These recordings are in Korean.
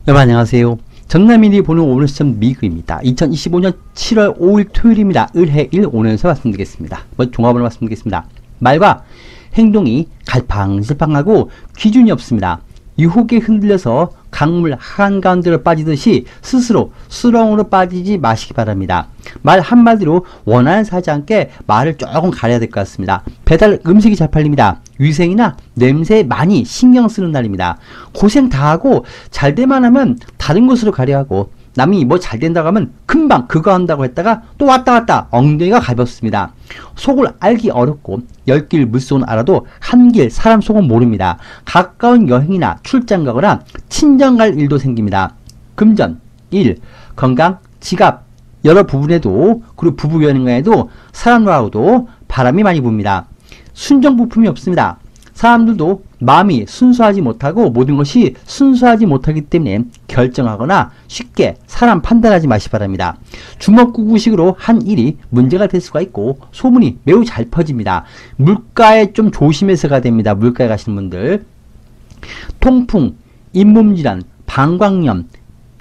여러분 안녕하세요. 정남일이 보는 오늘 시점 미그입니다. 2025년 7월 5일 토요일입니다. 을해일 오늘에서 말씀드리겠습니다. 먼저 종합을 말씀드리겠습니다. 말과 행동이 갈팡질팡하고 기준이 없습니다. 유혹에 흔들려서 강물 한가운데로 빠지듯이 스스로 수렁으로 빠지지 마시기 바랍니다. 말 한마디로 원하는 사지 않게 말을 조금 가려야 될 것 같습니다. 배달 음식이 잘 팔립니다. 위생이나 냄새에 많이 신경 쓰는 날입니다. 고생 다 하고 잘 되만 하면 다른 곳으로 가려 하고 남이 뭐 잘 된다고 하면 금방 그거 한다고 했다가 또 왔다 갔다 엉덩이가 가볍습니다. 속을 알기 어렵고 열 길 물속은 알아도 한 길 사람 속은 모릅니다. 가까운 여행이나 출장 가거나 친정 갈 일도 생깁니다. 금전, 일, 건강, 지갑 여러 부분에도 그리고 부부 여행에도 사람과도 바람이 많이 붑니다. 순정 부품이 없습니다. 사람들도 마음이 순수하지 못하고 모든 것이 순수하지 못하기 때문에 결정하거나 쉽게 사람 판단하지 마시 바랍니다. 주먹구구식으로 한 일이 문제가 될 수가 있고 소문이 매우 잘 퍼집니다. 물가에 좀 조심해서 가야 됩니다. 물가에 가시는 분들. 통풍, 잇몸질환, 방광염,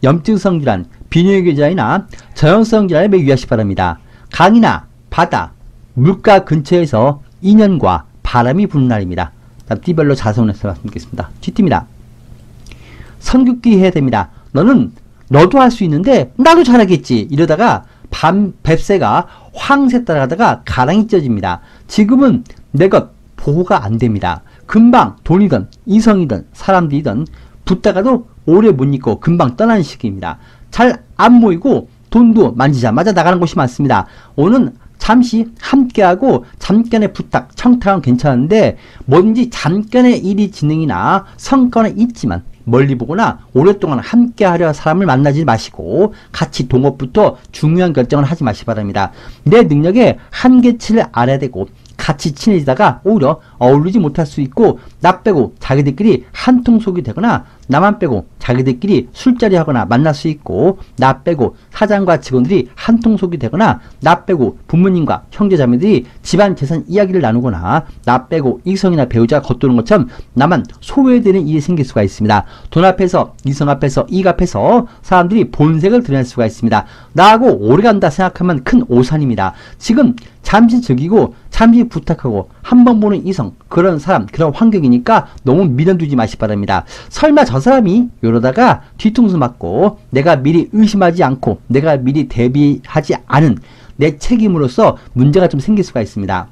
염증성 질환, 비뇨기계 질환이나 저염성 질환에 매우 유의하시 바랍니다. 강이나 바다, 물가 근처에서 인연과 바람이 부는 날입니다. 띠별로 자성해서 말씀드리겠습니다. 쥐띠입니다. 선긋기 해야 됩니다. 너도 할 수 있는데 나도 잘하겠지. 이러다가 뱁새가 황새 따라가다가 가랑이 쪄집니다. 지금은 내 것 보호가 안 됩니다. 금방 돈이든 이성이든 사람들이든 붙다가도 오래 못 있고 금방 떠나는 시기입니다. 잘 안 모이고 돈도 만지자마자 나가는 곳이 많습니다. 오늘 잠시 함께하고 잠깐의 부탁, 청탁은 괜찮은데 뭔지 잠깐의 일이 진행이나 성과는 있지만 멀리 보거나 오랫동안 함께하려 사람을 만나지 마시고 같이 동업부터 중요한 결정을 하지 마시기 바랍니다. 내 능력의 한계치를 알아야 되고 같이 친해지다가 오히려 어울리지 못할 수 있고 나 빼고 자기들끼리 한통속이 되거나 나만 빼고 자기들끼리 술자리 하거나 만날 수 있고 나 빼고 사장과 직원들이 한통속이 되거나 나 빼고 부모님과 형제자매들이 집안 재산 이야기를 나누거나 나 빼고 이성이나 배우자가 겉도는 것처럼 나만 소외되는 일이 생길 수가 있습니다. 돈 앞에서 이성 앞에서 이익 앞에서 사람들이 본색을 드러낼 수가 있습니다. 나하고 오래간다 생각하면 큰 오산입니다. 지금 잠시 즐기고 잠시 부탁하고 한 번 보는 이성 그런 사람 그런 환경이니까 너무 밀어두지 마시 바랍니다. 설마 저 사람이 이러다가 뒤통수 맞고 내가 미리 의심하지 않고 내가 미리 대비하지 않은 내 책임으로서 문제가 좀 생길 수가 있습니다.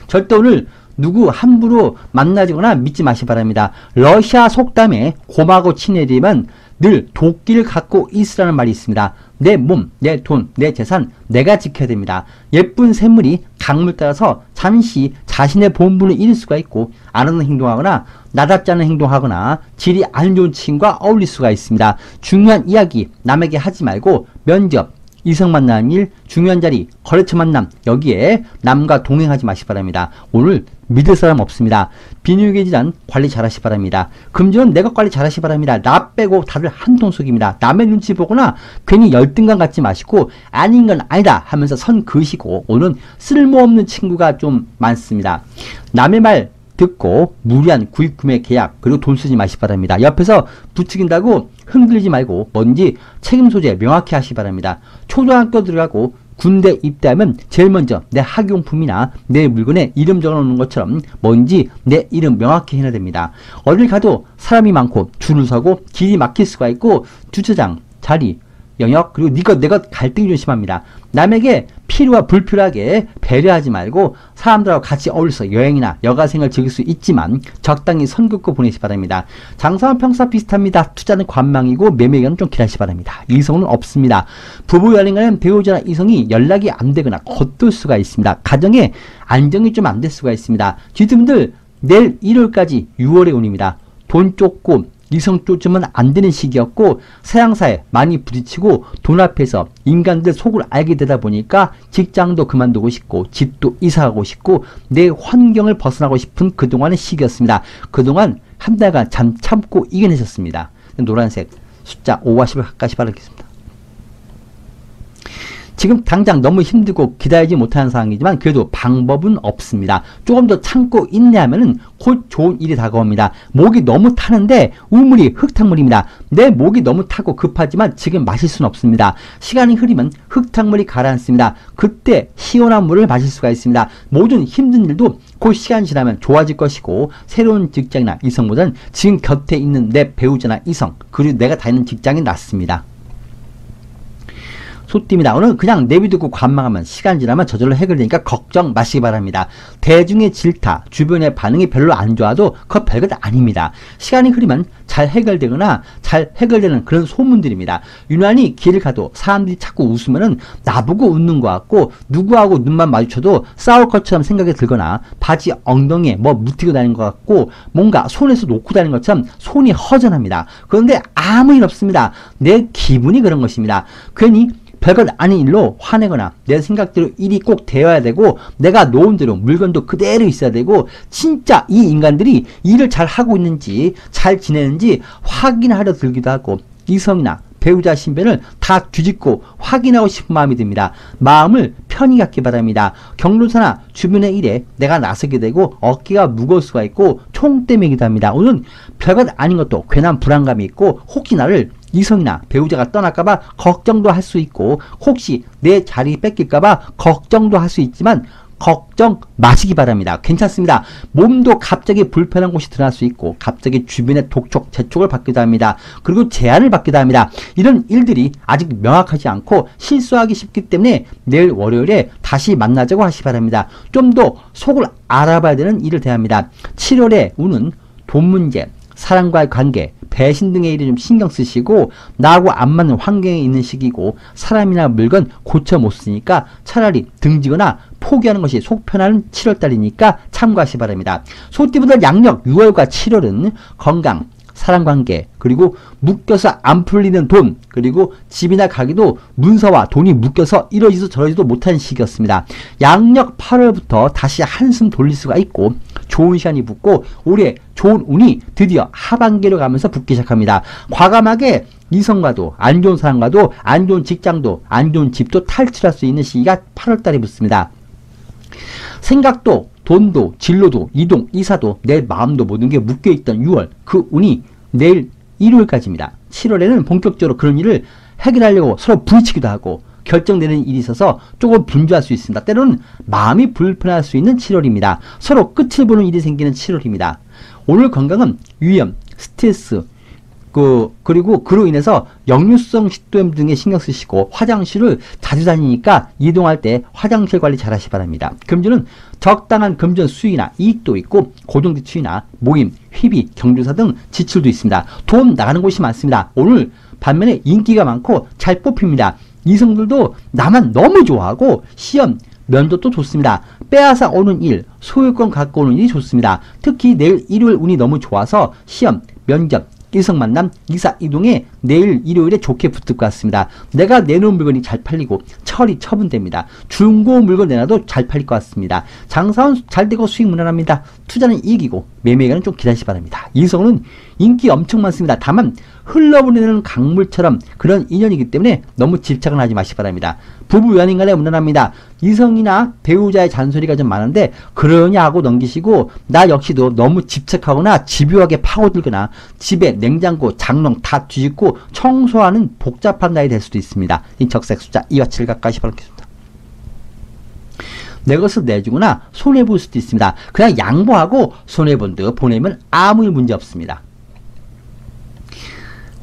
절대 오늘 누구 함부로 만나지거나 믿지 마시 바랍니다. 러시아 속담에 곰하고 친해지면 늘 도끼를 갖고 있으라는 말이 있습니다. 내 몸, 내 돈, 내 재산 내가 지켜야 됩니다. 예쁜 샘물이 강물 따라서 잠시 자신의 본분을 잃을 수가 있고 안 하는 행동하거나 나답지 않은 행동하거나 질이 안 좋은 친구와 어울릴 수가 있습니다. 중요한 이야기 남에게 하지 말고 면접, 이성 만나는 일, 중요한 자리, 거래처 만남 여기에 남과 동행하지 마시 바랍니다. 오늘 믿을 사람 없습니다. 비뇨기계 질환 관리 잘하시 바랍니다. 금전은 내가 관리 잘하시 바랍니다. 나 빼고 다들 한통속입니다. 남의 눈치 보거나 괜히 열등감 갖지 마시고 아닌 건 아니다 하면서 선 그으시고 오늘 쓸모없는 친구가 좀 많습니다. 남의 말 듣고 무리한 구입 구매 계약 그리고 돈 쓰지 마시 바랍니다. 옆에서 부추긴다고 흔들리지 말고 뭔지 책임 소재 명확히 하시 바랍니다. 초등학교 들어가고 군대 입대하면 제일 먼저 내 학용품이나 내 물건에 이름 적어놓는 것처럼 뭔지 내 이름 명확히 해야 됩니다. 어딜 가도 사람이 많고 줄을 서고 길이 막힐 수가 있고 주차장, 자리, 영역 그리고 네 것 내 것 갈등이 좀 심합니다. 남에게 필요와 불필요하게 배려하지 말고 사람들하고 같이 어울려서 여행이나 여가생활을 즐길 수 있지만 적당히 선 긋고 보내시 바랍니다. 장사는 평사 비슷합니다. 투자는 관망이고 매매견은 좀 기다리시 바랍니다. 이성은 없습니다. 부부 여행하는 배우자나 이성이 연락이 안 되거나 겉돌 수가 있습니다. 가정에 안정이 좀 안 될 수가 있습니다. 쥐들분들 내일 1월까지 6월의 운입니다. 돈 쫓고 이성 쫓으면 안 되는 시기였고 서양사에 많이 부딪히고 돈 앞에서 인간들 속을 알게 되다 보니까 직장도 그만두고 싶고 집도 이사하고 싶고 내 환경을 벗어나고 싶은 그동안의 시기였습니다. 그동안 한 달간 참고 이겨내셨습니다. 노란색 숫자 5와 10을 가까이 바라겠습니다. 지금 당장 너무 힘들고 기다리지 못하는 상황이지만 그래도 방법은 없습니다. 조금 더 참고 인내하면은 곧 좋은 일이 다가옵니다. 목이 너무 타는데 우물이 흙탕물입니다. 내 목이 너무 타고 급하지만 지금 마실 수는 없습니다. 시간이 흐르면 흙탕물이 가라앉습니다. 그때 시원한 물을 마실 수가 있습니다. 모든 힘든 일도 그 시간 지나면 좋아질 것이고 새로운 직장이나 이성보다는 지금 곁에 있는 내 배우자나 이성 그리고 내가 다니는 직장이 낫습니다. 소띠입니다. 오늘 그냥 내비두고 관망하면 시간 지나면 저절로 해결되니까 걱정 마시기 바랍니다. 대중의 질타, 주변의 반응이 별로 안 좋아도 그거 별것 아닙니다. 시간이 흐르면 잘 해결되거나 잘 해결되는 그런 소문들입니다. 유난히 길을 가도 사람들이 자꾸 웃으면은 나보고 웃는 것 같고 누구하고 눈만 마주쳐도 싸울 것처럼 생각이 들거나 바지 엉덩이에 뭐 묻히고 다니는 것 같고 뭔가 손에서 놓고 다니는 것처럼 손이 허전합니다. 그런데 아무 일 없습니다. 내 기분이 그런 것입니다. 괜히 별것 아닌 일로 화내거나 내 생각대로 일이 꼭 되어야 되고 내가 놓은 대로 물건도 그대로 있어야 되고 진짜 이 인간들이 일을 잘 하고 있는지 잘 지내는지 확인하려 들기도 하고 이성이나 배우자 신변을 다 뒤집고 확인하고 싶은 마음이 듭니다. 마음을 편히 갖기 바랍니다. 경로사나 주변의 일에 내가 나서게 되고 어깨가 무거울 수가 있고 총대매기도 합니다. 오늘은 별것 아닌 것도 괜한 불안감이 있고 혹시 나를 이성이나 배우자가 떠날까봐 걱정도 할 수 있고 혹시 내 자리 뺏길까봐 걱정도 할 수 있지만 걱정 마시기 바랍니다. 괜찮습니다. 몸도 갑자기 불편한 곳이 드러날 수 있고 갑자기 주변의 독촉, 재촉을 받기도 합니다. 그리고 제한을 받기도 합니다. 이런 일들이 아직 명확하지 않고 실수하기 쉽기 때문에 내일 월요일에 다시 만나자고 하시기 바랍니다. 좀 더 속을 알아봐야 되는 일을 대합니다. 7월에 우는 돈 문제, 사람과의 관계, 배신 등의 일에 좀 신경 쓰시고 나하고 안 맞는 환경에 있는 시기고 사람이나 물건 고쳐 못 쓰니까 차라리 등지거나 포기하는 것이 속 편한 7월달이니까 참고하시기 바랍니다. 소띠분들 양력 6월과 7월은 건강, 사람관계, 그리고 묶여서 안 풀리는 돈, 그리고 집이나 가게도 문서와 돈이 묶여서 이러지도 저러지도 못하는 시기였습니다. 양력 8월부터 다시 한숨 돌릴 수가 있고 좋은 시간이 붙고 올해 좋은 운이 드디어 하반기로 가면서 붙기 시작합니다. 과감하게 이성과도 안 좋은 사람과도 안 좋은 직장도 안 좋은 집도 탈출할 수 있는 시기가 8월달에 붙습니다. 생각도 돈도 진로도 이동 이사도 내 마음도 모든 게 묶여있던 6월 그 운이 내일 일요일까지입니다. 7월에는 본격적으로 그런 일을 해결하려고 서로 부딪히기도 하고 결정되는 일이 있어서 조금 분주할 수 있습니다. 때로는 마음이 불편할 수 있는 7월입니다. 서로 끝을 보는 일이 생기는 7월입니다. 오늘 건강은 위염, 스트레스, 그리고 그로 인해서 역류성 식도염 등에 신경 쓰시고 화장실을 자주 다니니까 이동할 때 화장실 관리 잘 하시기 바랍니다. 금주는 적당한 금전 수익이나 이익도 있고 고정지출이나 모임, 회비, 경조사 등 지출도 있습니다. 돈 나가는 곳이 많습니다. 오늘 반면에 인기가 많고 잘 뽑힙니다. 이성들도 나만 너무 좋아하고 시험, 면접도 좋습니다. 빼앗아 오는 일, 소유권 갖고 오는 일이 좋습니다. 특히 내일 일요일 운이 너무 좋아서 시험, 면접, 일성 만남, 이사 이동에 내일 일요일에 좋게 붙을 것 같습니다. 내가 내놓은 물건이 잘 팔리고 처리 처분됩니다. 중고 물건 내놔도 잘 팔릴 것 같습니다. 장사는 잘 되고 수익 무난합니다. 투자는 이익이고 매매가는 좀 기다리시 바랍니다. 이성은 인기 엄청 많습니다. 다만 흘러보내는 강물처럼 그런 인연이기 때문에 너무 집착은 하지 마시기 바랍니다. 부부 연인 간에 무난합니다. 이성이나 배우자의 잔소리가 좀 많은데 그러냐 하고 넘기시고 나 역시도 너무 집착하거나 집요하게 파고들거나 집에 냉장고, 장롱 다 뒤집고 청소하는 복잡한 날이 될 수도 있습니다. 이 적색 숫자 2와 7 가까이 바라겠습니다. 내 것을 내주거나 손해볼 수도 있습니다. 그냥 양보하고 손해본 듯 보내면 아무 문제 없습니다.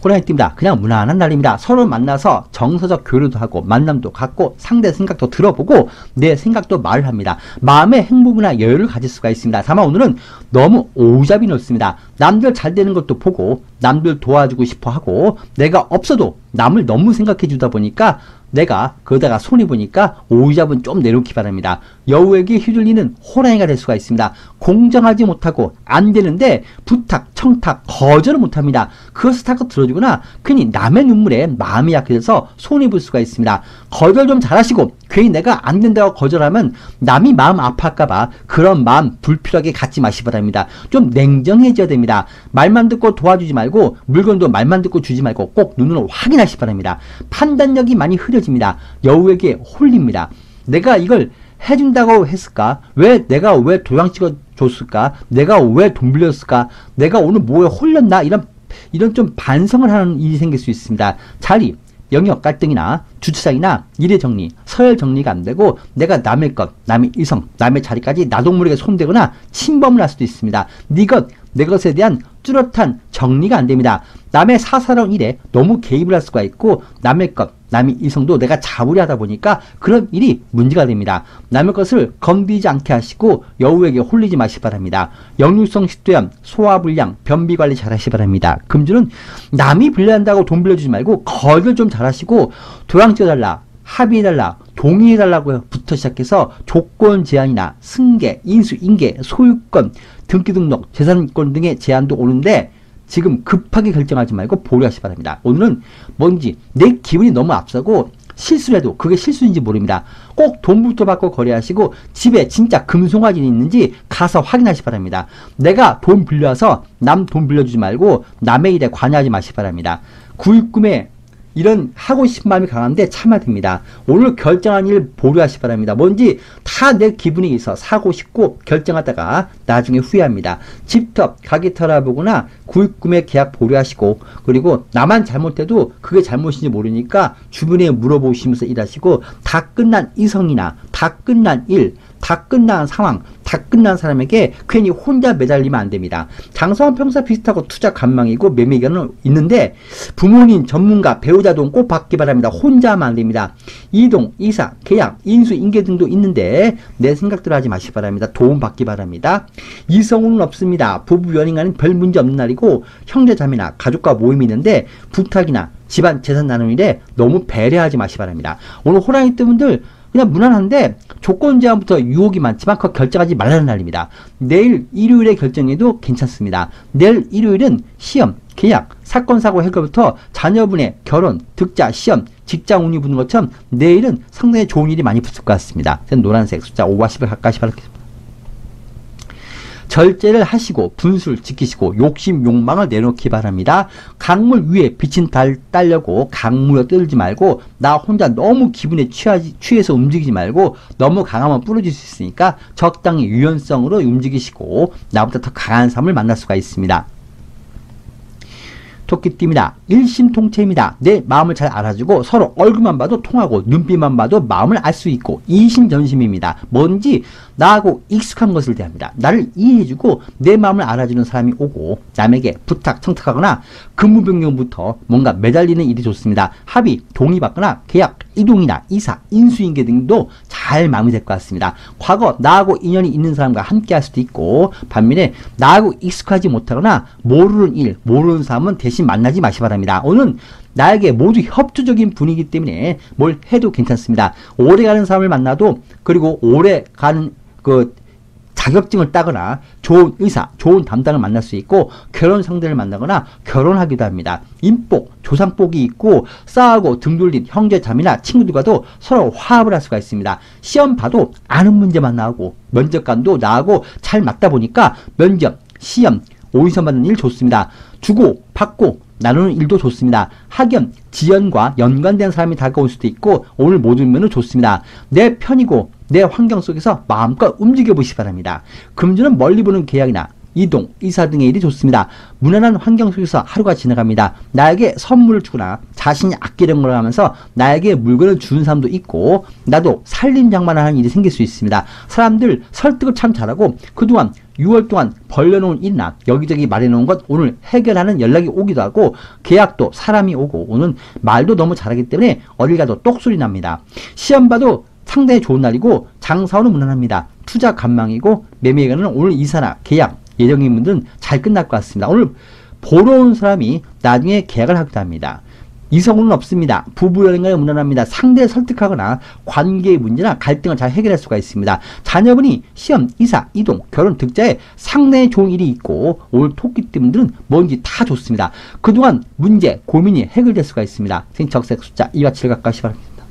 호랑이띠입니다. 그냥 무난한 날입니다. 서로 만나서 정서적 교류도 하고 만남도 갖고 상대 생각도 들어보고 내 생각도 말을 합니다. 마음의 행복이나 여유를 가질 수가 있습니다. 다만 오늘은 너무 오잡이 넓습니다. 남들 잘 되는 것도 보고 남들 도와주고 싶어 하고 내가 없어도 남을 너무 생각해 주다 보니까 내가 그러다가 손해보니까 오잡은 좀 내놓기 바랍니다. 여우에게 휘둘리는 호랑이가 될 수가 있습니다. 공정하지 못하고 안 되는데 부탁, 청탁, 거절을 못합니다. 그것을 타고 들어주거나 괜히 남의 눈물에 마음이 약해져서 손해볼 수가 있습니다. 거절 좀 잘하시고 괜히 내가 안 된다고 거절하면 남이 마음 아파할까봐 그런 마음 불필요하게 갖지 마시기 바랍니다. 좀 냉정해져야 됩니다. 말만 듣고 도와주지 말고 말고 물건도 말만 듣고 주지 말고 꼭 눈으로 확인하시 바랍니다. 판단력이 많이 흐려집니다. 여우에게 홀립니다. 내가 이걸 해준다고 했을까? 내가 왜 도장 찍어줬을까? 내가 왜 돈 빌렸을까? 내가 오늘 뭐에 홀렸나? 이런 좀 반성을 하는 일이 생길 수 있습니다. 자리, 영역 갈등이나 주차장이나 일의 정리, 서열 정리가 안 되고 내가 남의 것, 남의 이성, 남의 자리까지 나도 모르게 손대거나 침범을 할 수도 있습니다. 네 것, 내 것에 대한 뚜렷한 정리가 안 됩니다. 남의 사사로운 일에 너무 개입을 할 수가 있고 남의 것, 남의 이성도 내가 잡으려 하다 보니까 그런 일이 문제가 됩니다. 남의 것을 건드리지 않게 하시고 여우에게 홀리지 마시기 바랍니다. 역류성 식도염, 소화불량, 변비관리 잘 하시기 바랍니다. 금주는 남이 빌려한다고 돈 빌려주지 말고 거절 좀 잘 하시고 도장 찍어달라, 합의해달라, 동의해달라고부터 시작해서 조건 제한이나 승계, 인수, 인계, 소유권, 등기 등록, 재산권 등의 제한도 오는데 지금 급하게 결정하지 말고 보류하시기 바랍니다. 오늘은 뭔지 내 기분이 너무 앞서고 실수를 해도 그게 실수인지 모릅니다. 꼭 돈부터 받고 거래하시고 집에 진짜 금송아지는 있는지 가서 확인하시기 바랍니다. 내가 돈 빌려와서 남 돈 빌려주지 말고 남의 일에 관여하지 마시기 바랍니다. 구입금에 이런 하고 싶은 마음이 강한데 참아야 됩니다. 오늘 결정한 일 보류하시기 바랍니다. 뭔지 다 내 기분이 있어 사고 싶고 결정하다가 나중에 후회합니다. 집터, 가게터 알아보거나 구입금의 계약 보류하시고 그리고 나만 잘못해도 그게 잘못인지 모르니까 주변에 물어보시면서 일하시고 다 끝난 이성이나 다 끝난 일, 다 끝난 상황, 다 끝난 사람에게 괜히 혼자 매달리면 안 됩니다. 장사원 평사 비슷하고 투자 관망이고 매매 의견은 있는데 부모님, 전문가, 배우자 돈 꼭 받기 바랍니다. 혼자 하면 안 됩니다. 이동, 이사, 계약, 인수, 인계 등도 있는데 내 생각대로 하지 마시기 바랍니다. 도움 받기 바랍니다. 이성운은 없습니다. 부부 연인과는 별 문제 없는 날이고 형제 자매나 가족과 모임이 있는데 부탁이나 집안 재산 나눔일에 너무 배려하지 마시기 바랍니다. 오늘 호랑이 뜬분들 그냥 무난한데 조건 제한부터 유혹이 많지만 그거 결정하지 말라는 날입니다. 내일 일요일에 결정해도 괜찮습니다. 내일 일요일은 시험, 계약, 사건, 사고 해결부터 자녀분의 결혼, 득자, 시험, 직장 운이 붙는 것처럼 내일은 상당히 좋은 일이 많이 붙을 것 같습니다. 노란색 숫자 5와 10을 가까이 바라겠습니다. 절제를 하시고 분수를 지키시고 욕심 욕망을 내놓기 바랍니다. 강물 위에 빛은 따려고 강물에 뜨지 말고 나 혼자 너무 기분에 취해서 움직이지 말고 너무 강하면 부러질 수 있으니까 적당히 유연성으로 움직이시고 나보다 더 강한 사람을 만날 수가 있습니다. 토끼띠입니다. 일심통체입니다. 내 마음을 잘 알아주고 서로 얼굴만 봐도 통하고 눈빛만 봐도 마음을 알 수 있고 이심전심입니다. 뭔지 나하고 익숙한 것을 대합니다. 나를 이해해주고 내 마음을 알아주는 사람이 오고 남에게 부탁, 청탁하거나 근무 변경부터 뭔가 매달리는 일이 좋습니다. 합의, 동의받거나 계약, 이동이나 이사, 인수인계 등도 잘 마무리될 것 같습니다. 과거 나하고 인연이 있는 사람과 함께 할 수도 있고 반면에 나하고 익숙하지 못하거나 모르는 일, 모르는 사람은 대신 만나지 마시기 바랍니다. 오늘은 나에게 모두 협조적인 분위기 때문에 뭘 해도 괜찮습니다. 오래가는 사람을 만나도 그리고 오래가는 그 자격증을 따거나 좋은 의사, 좋은 담당을 만날 수 있고 결혼 상대를 만나거나 결혼하기도 합니다. 인복, 조상복이 있고 싸우고 등 돌린 형제 자매나 친구들과도 서로 화합을 할 수가 있습니다. 시험 봐도 아는 문제만 나오고 면접관도 나하고 잘 맞다 보니까 면접, 시험, 오디션 받는 일 좋습니다. 주고 받고 나누는 일도 좋습니다. 학연, 지연과 연관된 사람이 다가올 수도 있고 오늘 모든 면은 좋습니다. 내 편이고 내 환경 속에서 마음껏 움직여 보시기 바랍니다. 금주는 멀리 보는 계약이나 이동, 이사 등의 일이 좋습니다. 무난한 환경 속에서 하루가 지나갑니다. 나에게 선물을 주거나 자신이 아끼려는 걸 하면서 나에게 물건을 주는 사람도 있고 나도 살림장만을 하는 일이 생길 수 있습니다. 사람들 설득을 참 잘하고 그동안 6월 동안 벌려놓은 일이나 여기저기 말해놓은 것 오늘 해결하는 연락이 오기도 하고 계약도 사람이 오고 오늘 말도 너무 잘하기 때문에 어딜 가도 똑소리 납니다. 시험 봐도 상당히 좋은 날이고 장사원은 무난합니다. 투자 관망이고 매매가는 오늘 이사나 계약 예정인 분들은 잘 끝날 것 같습니다. 오늘 보러 온 사람이 나중에 계약을 하기도 합니다. 이성은 없습니다. 부부 연인과는 무난합니다. 상대를 설득하거나 관계의 문제나 갈등을 잘 해결할 수가 있습니다. 자녀분이 시험, 이사, 이동, 결혼, 득자에 상당히 좋은 일이 있고 오늘 토끼띠 분들은 뭔지 다 좋습니다. 그동안 문제, 고민이 해결될 수가 있습니다. 적색 숫자 2와 7 가까이 바랍니다.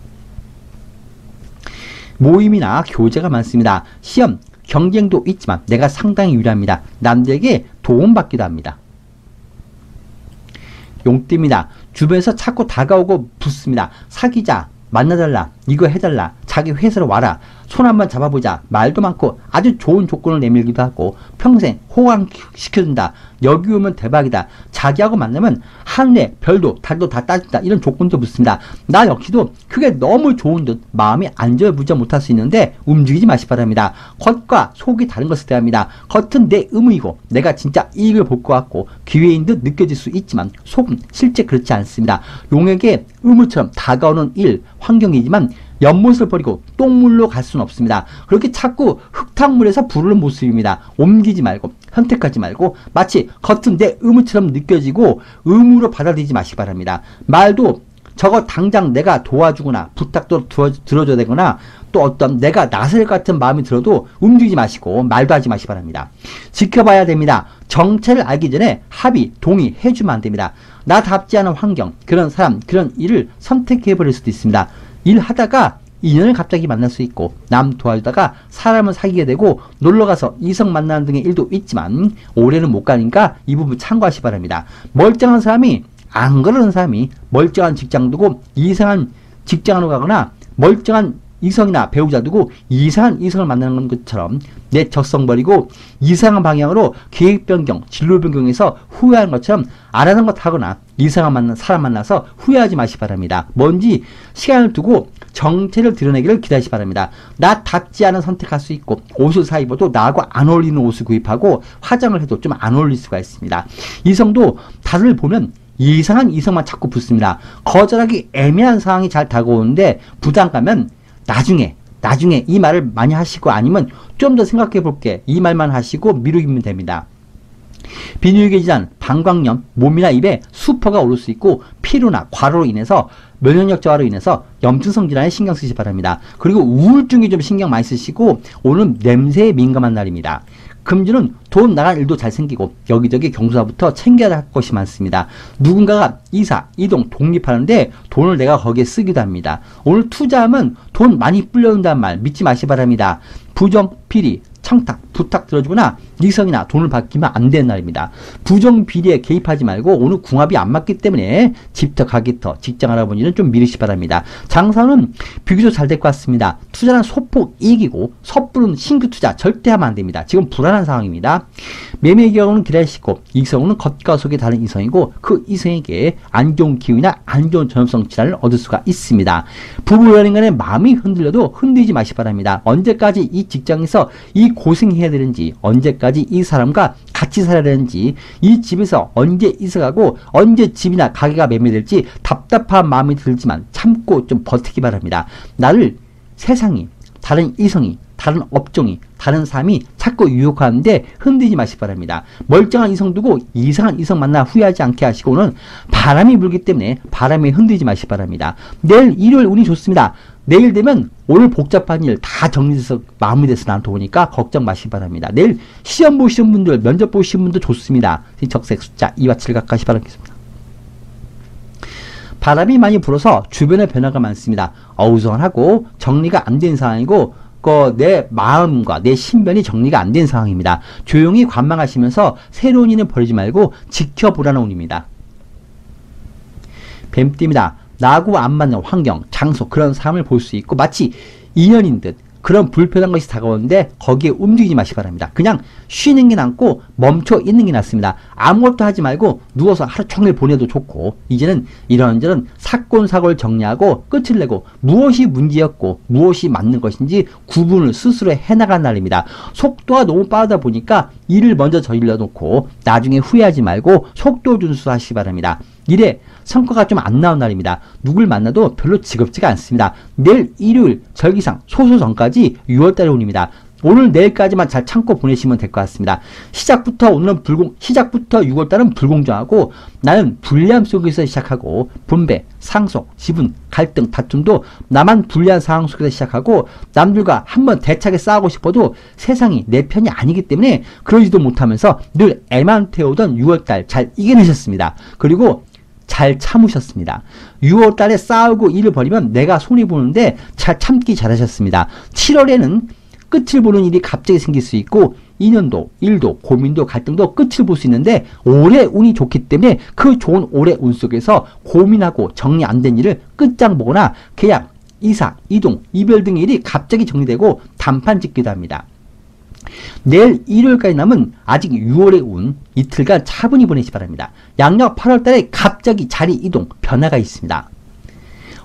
모임이나 교제가 많습니다. 시험, 경쟁도 있지만 내가 상당히 유리합니다. 남들에게 도움받기도 합니다. 용띠입니다. 주변에서 자꾸 다가오고 붙습니다. 사귀자, 만나달라, 이거 해달라, 자기 회사로 와라, 손 한번 잡아보자, 말도 많고 아주 좋은 조건을 내밀기도 하고 평생 호강시켜준다, 여기 오면 대박이다, 자기하고 만나면 하늘에 별도 달도 다 따준다, 이런 조건도 붙습니다. 나 역시도 그게 너무 좋은 듯 마음이 안절부절 못할 수 있는데 움직이지 마시 바랍니다. 겉과 속이 다른 것을 대합니다. 겉은 내 의무이고 내가 진짜 이익을 볼 것 같고 기회인 듯 느껴질 수 있지만 속은 실제 그렇지 않습니다. 용에게 의무처럼 다가오는 일, 환경이지만 연못을 버리고 똥물로 갈 수는 없습니다. 그렇게 자꾸 흙탕물에서 부르는 모습입니다. 옮기지 말고 선택하지 말고 마치 겉은 내 의무처럼 느껴지고 의무로 받아들이지 마시기 바랍니다. 말도 저거 당장 내가 도와주거나 부탁도 들어줘야 되거나 또 어떤 내가 나설 같은 마음이 들어도 움직이지 마시고 말도 하지 마시기 바랍니다. 지켜봐야 됩니다. 정체를 알기 전에 합의, 동의 해주면 안 됩니다. 나답지 않은 환경, 그런 사람, 그런 일을 선택해버릴 수도 있습니다. 일하다가 인연을 갑자기 만날 수 있고 남 도와주다가 사람을 사귀게 되고 놀러가서 이성 만나는 등의 일도 있지만 오래는 못 가니까 이 부분 참고하시기 바랍니다. 멀쩡한 사람이 안 그러는 사람이 멀쩡한 직장 두고 이상한 직장으로 가거나 멀쩡한 이성이나 배우자 두고 이상한 이성을 만나는 것처럼 내 적성 버리고 이상한 방향으로 계획 변경, 진로 변경해서 후회하는 것처럼 안 하는 것 하거나 이상한 사람 만나서 후회하지 마시기 바랍니다. 뭔지 시간을 두고 정체를 드러내기를 기다리시기 바랍니다. 나답지 않은 선택할 수 있고 옷을 사 입어도 나하고 안 어울리는 옷을 구입하고 화장을 해도 좀 안 어울릴 수가 있습니다. 이성도 다들 보면 이상한 이성만 자꾸 붙습니다. 거절하기 애매한 상황이 잘 다가오는데 부담 가면 나중에 이 말을 많이 하시고 아니면 좀 더 생각해 볼게, 이 말만 하시고 미루기면 됩니다. 비뇨기계 질환, 방광염, 몸이나 입에 수포가 오를 수 있고 피로나 과로로 인해서 면역력 저하로 인해서 염증성 질환에 신경 쓰시기 바랍니다. 그리고 우울증이 좀 신경 많이 쓰시고 오늘 냄새에 민감한 날입니다. 금주는 돈 나갈 일도 잘 생기고 여기저기 경수사부터 챙겨야 할 것이 많습니다. 누군가가 이사, 이동, 독립하는데 돈을 내가 거기에 쓰기도 합니다. 오늘 투자하면 돈 많이 불려온다는 말 믿지 마시기 바랍니다. 부정, 비리, 청탁, 부탁 들어주거나 이성이나 돈을 받기면 안 되는 날입니다. 부정, 비리에 개입하지 말고 오늘 궁합이 안 맞기 때문에 집터, 가기터, 직장 알아보니는 좀 미루시기 바랍니다. 장사는 비교적 잘 될 것 같습니다. 투자는 소폭 이익이고 섣부른 신규 투자 절대 하면 안 됩니다. 지금 불안한 상황입니다. 매매 경우는 기다리시고 이성은 겉과 속이 다른 이성이고 그 이성에게 안 좋은 기운이나 안 좋은 전염성 질환을 얻을 수가 있습니다. 부부 연인간의 마음이 흔들려도 흔들리지 마시기 바랍니다. 언제까지 이 직장에서 이 고생해야 되는지, 언제까지 이 사람과 같이 살아야 되는지, 이 집에서 언제 이사가고 언제 집이나 가게가 매매될지 답답한 마음이 들지만 참고 좀 버티기 바랍니다. 나를 세상이, 다른 이성이, 다른 업종이, 다른 삶이 자꾸 유혹하는데 흔들리지 마시기 바랍니다. 멀쩡한 이성 두고 이상한 이성 만나 후회하지 않게 하시고는 바람이 불기 때문에 바람에 흔들리지 마시기 바랍니다. 내일 일요일 운이 좋습니다. 내일 되면 오늘 복잡한 일 다 정리돼서 마무리돼서 나한테 오니까 걱정 마시기 바랍니다. 내일 시험 보시는 분들, 면접 보시는 분도 좋습니다. 적색 숫자 2와 7 각하시 바라겠습니다. 바람이 많이 불어서 주변에 변화가 많습니다. 어우성하고 정리가 안 된 상황이고 내 마음과 내 신변이 정리가 안 된 상황입니다. 조용히 관망하시면서 새로운 일은 버리지 말고 지켜보라는 운입니다. 뱀띠입니다. 나하고 안 맞는 환경, 장소, 그런 삶을 볼 수 있고 마치 인연인 듯 그런 불편한 것이 다가오는데 거기에 움직이지 마시기 바랍니다. 그냥 쉬는 게 낫고 멈춰 있는 게 낫습니다. 아무것도 하지 말고 누워서 하루 종일 보내도 좋고 이제는 이런저런 사건 사고를 정리하고 끝을 내고 무엇이 문제였고 무엇이 맞는 것인지 구분을 스스로 해나간 날입니다. 속도가 너무 빠르다 보니까 일을 먼저 저질러 놓고 나중에 후회하지 말고 속도 준수하시기 바랍니다. 일에 성과가 좀 안 나온 날입니다. 누굴 만나도 별로 즐겁지가 않습니다. 내일 일요일 절기상 소소 전까지 6월달의 운입니다. 오늘 내일까지만 잘 참고 보내시면 될 것 같습니다. 시작부터 6월달은 불공정하고 나는 불리함 속에서 시작하고 분배, 상속, 지분, 갈등, 다툼도 나만 불리한 상황 속에서 시작하고 남들과 한번 대차게 싸우고 싶어도 세상이 내 편이 아니기 때문에 그러지도 못하면서 늘 애만 태우던 6월달 잘 이겨내셨습니다. 그리고 잘 참으셨습니다. 6월달에 싸우고 일을 벌이면 내가 손해보는데 잘 참기 잘하셨습니다. 7월에는 끝을 보는 일이 갑자기 생길 수 있고 인연도, 일도, 고민도, 갈등도 끝을 볼 수 있는데 올해 운이 좋기 때문에 그 좋은 올해 운 속에서 고민하고 정리 안 된 일을 끝장 보거나 계약, 이사, 이동, 이별 등의 일이 갑자기 정리되고 단판 짓기도 합니다. 내일 일요일까지 남은 아직 6월의 운 이틀간 차분히 보내시기 바랍니다. 양력 8월달에 갑자기 자리 이동, 변화가 있습니다.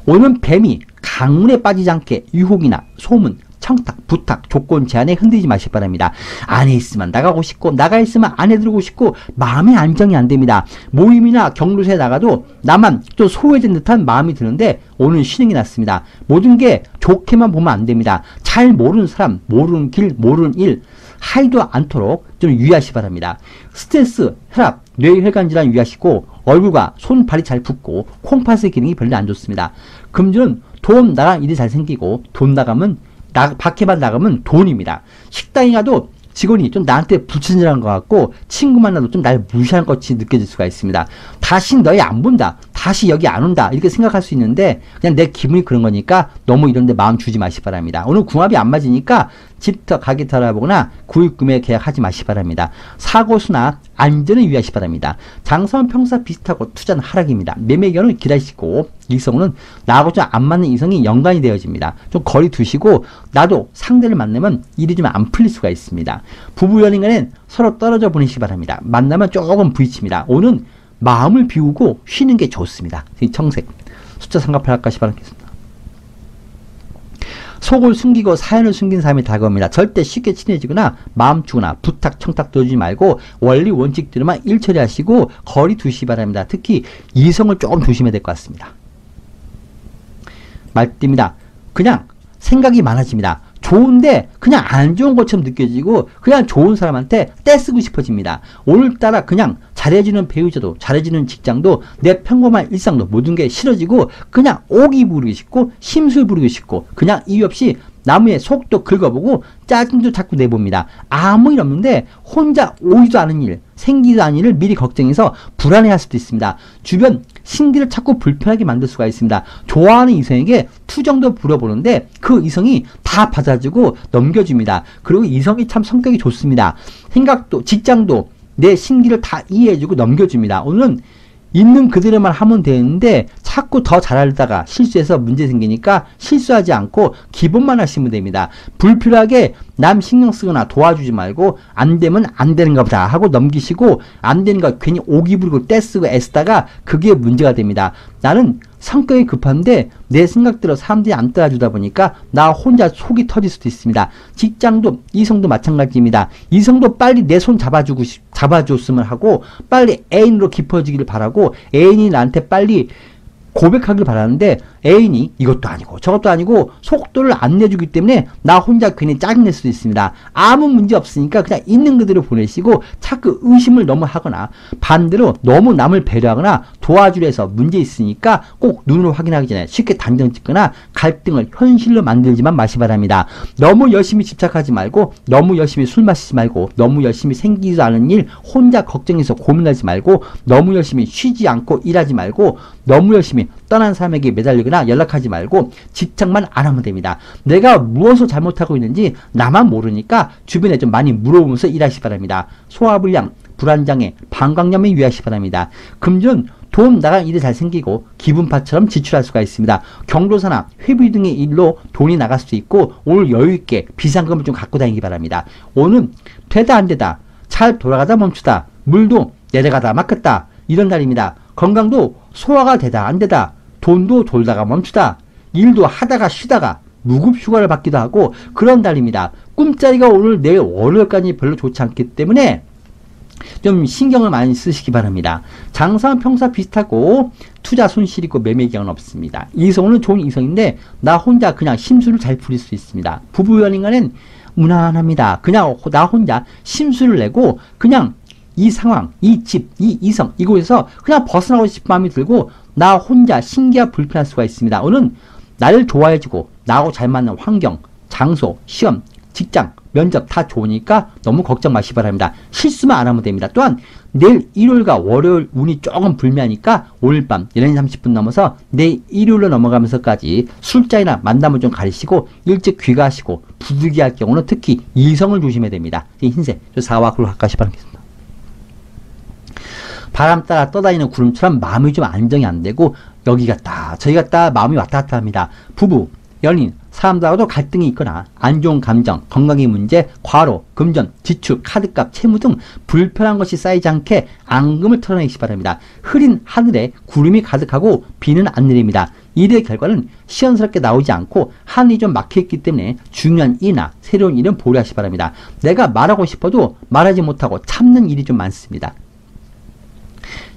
오늘은 뱀이 강운에 빠지지 않게 유혹이나 소문, 청탁, 부탁, 조건 제한에 흔들리지 마시기 바랍니다. 안에 있으면 나가고 싶고 나가 있으면 안에 들어오고 싶고 마음의 안정이 안 됩니다. 모임이나 경로세에 나가도 나만 또 소외된 듯한 마음이 드는데 오늘 쉬는 게 낫습니다. 모든 게 좋게만 보면 안 됩니다. 잘 모르는 사람, 모르는 길, 모르는 일 하지도 않도록 좀 유의하시기 바랍니다. 스트레스, 혈압, 뇌혈관 질환 유의하시고 얼굴과 손, 발이 잘 붓고 콩팥의 기능이 별로 안 좋습니다. 금주는 돈 나가면 일이 잘 생기고 돈 나가면 밖에만 나가면 돈입니다. 식당에 가도 직원이 좀 나한테 불친절한 것 같고 친구 만나도 좀 날 무시하는 것 같이 느껴질 수가 있습니다. 다시 너희 안 본다. 다시 여기 안 온다. 이렇게 생각할 수 있는데 그냥 내 기분이 그런 거니까 너무 이런 데 마음 주지 마시기 바랍니다. 오늘 궁합이 안 맞으니까 집터, 가게터 알아보거나 구입 구매 계약하지 마시기 바랍니다. 사고수나 안전에 유의하시기 바랍니다. 장사는 평사 비슷하고 투자는 하락입니다. 매매견은 기다리시고 이성은 나하고 좀 안 맞는 이성이 연관이 되어집니다. 좀 거리 두시고 나도 상대를 만나면 일이 좀 안 풀릴 수가 있습니다. 부부 연인간엔 서로 떨어져 보내시기 바랍니다. 만나면 조금 부딪힙니다. 오늘은 마음을 비우고 쉬는 게 좋습니다. 청색 숫자 삼각팔각까지 바라겠습니다. 속을 숨기고 사연을 숨긴 사람이 다가옵니다. 절대 쉽게 친해지거나 마음 주거나 부탁, 청탁 들어주지 말고 원리 원칙들만 일처리하시고 거리 두시기 바랍니다. 특히 이성을 조금 조심해야 될 것 같습니다. 말입니다. 그냥 생각이 많아집니다. 좋은데 그냥 안 좋은 것처럼 느껴지고 그냥 좋은 사람한테 떼쓰고 싶어집니다. 오늘따라 그냥 잘해주는 배우자도 잘해주는 직장도 내 평범한 일상도 모든 게 싫어지고 그냥 오기 부르기 싶고 심술 부르기 싶고 그냥 이유 없이 나무의 속도 긁어보고 짜증도 자꾸 내봅니다. 아무 일 없는데 혼자 오지도 않은 일, 생기지도 않은 일을 미리 걱정해서 불안해할 수도 있습니다. 주변 신기를 자꾸 불편하게 만들 수가 있습니다. 좋아하는 이성에게 투정도 부려보는데 그 이성이 다 받아주고 넘겨줍니다. 그리고 이성이 참 성격이 좋습니다. 생각도 직장도 내 신기를 다 이해해주고 넘겨줍니다. 오늘은 있는 그대로만 하면 되는데 자꾸 더 잘하다가 실수해서 문제 생기니까 실수하지 않고 기본만 하시면 됩니다. 불필요하게 남 신경 쓰거나 도와주지 말고 안 되면 안 되는가 보다 하고 넘기시고 안 되는 거 괜히 오기 부리고 떼쓰고 애쓰다가 그게 문제가 됩니다. 나는 성격이 급한데 내 생각대로 사람들이 안 따라주다 보니까 나 혼자 속이 터질 수도 있습니다. 직장도 이성도 마찬가지입니다. 이성도 빨리 내 손 잡아줬으면 하고 빨리 애인으로 깊어지기를 바라고 애인이 나한테 빨리 고백하길 바라는데 애인이 이것도 아니고 저것도 아니고 속도를 안 내주기 때문에 나 혼자 괜히 짜증낼 수도 있습니다. 아무 문제 없으니까 그냥 있는 그대로 보내시고 자꾸 의심을 너무 하거나 반대로 너무 남을 배려하거나 도와주려 해서 문제 있으니까 꼭 눈으로 확인하기 전에 쉽게 단정 짓거나 갈등을 현실로 만들지만 마시기 바랍니다. 너무 열심히 집착하지 말고 너무 열심히 술 마시지 말고 너무 열심히 생기지도 않은 일 혼자 걱정해서 고민하지 말고 너무 열심히 쉬지 않고 일하지 말고 너무 열심히 떠난 사람에게 매달리거나 연락하지 말고 집착만 안 하면 됩니다. 내가 무엇을 잘못하고 있는지 나만 모르니까 주변에 좀 많이 물어보면서 일하시기 바랍니다. 소화불량, 불안장애, 방광염에 유의하시기 바랍니다. 금주는 돈 나간 일이 잘 생기고 기분파처럼 지출할 수가 있습니다. 경조사나 회비 등의 일로 돈이 나갈 수도 있고 오늘 여유있게 비상금을 좀 갖고 다니기 바랍니다. 오늘은 되다 안 되다, 잘 돌아가다 멈추다, 물도 내려가다 막혔다 이런 날입니다. 건강도 소화가 되다 안 되다, 돈도 돌다가 멈추다, 일도 하다가 쉬다가 무급 휴가를 받기도 하고 그런 달입니다. 꿈자리가 오늘 내일 월요일까지 별로 좋지 않기 때문에 좀 신경을 많이 쓰시기 바랍니다. 장사는 평사 비슷하고 투자 손실 있고 매매 기간은 없습니다. 이성은 좋은 이성인데 나 혼자 그냥 심술을 잘 부릴 수 있습니다. 부부 연인간엔 무난합니다. 그냥 나 혼자 심술을 내고 그냥 이 상황, 이 집, 이 이성, 이곳에서 그냥 벗어나고 싶은 마음이 들고 나 혼자 신기하 불편할 수가 있습니다. 오늘 나를 좋아해주고 나하고 잘 맞는 환경, 장소, 시험, 직장, 면접 다 좋으니까 너무 걱정 마시기 바랍니다. 실수만 안 하면 됩니다. 또한 내일 일요일과 월요일 운이 조금 불미하니까 오늘 밤 11시 30분 넘어서 내일 일요일로 넘어가면서까지 술자리나 만남을 좀 가리시고 일찍 귀가하시고 부득이할 경우는 특히 이성을 조심해야 됩니다. 흰색, 저 4와 9로 가까이 바라겠습니다. 바람 따라 떠다니는 구름처럼 마음이 좀 안정이 안 되고 여기 갔다 저기 갔다 마음이 왔다 갔다 합니다. 부부, 연인, 사람들하고도 갈등이 있거나 안 좋은 감정, 건강의 문제, 과로, 금전, 지출, 카드값, 채무 등 불편한 것이 쌓이지 않게 앙금을 털어내시기 바랍니다. 흐린 하늘에 구름이 가득하고 비는 안 내립니다. 일의 결과는 시원스럽게 나오지 않고 하늘이 좀 막혀있기 때문에 중요한 일이나 새로운 일은 보류하시기 바랍니다. 내가 말하고 싶어도 말하지 못하고 참는 일이 좀 많습니다.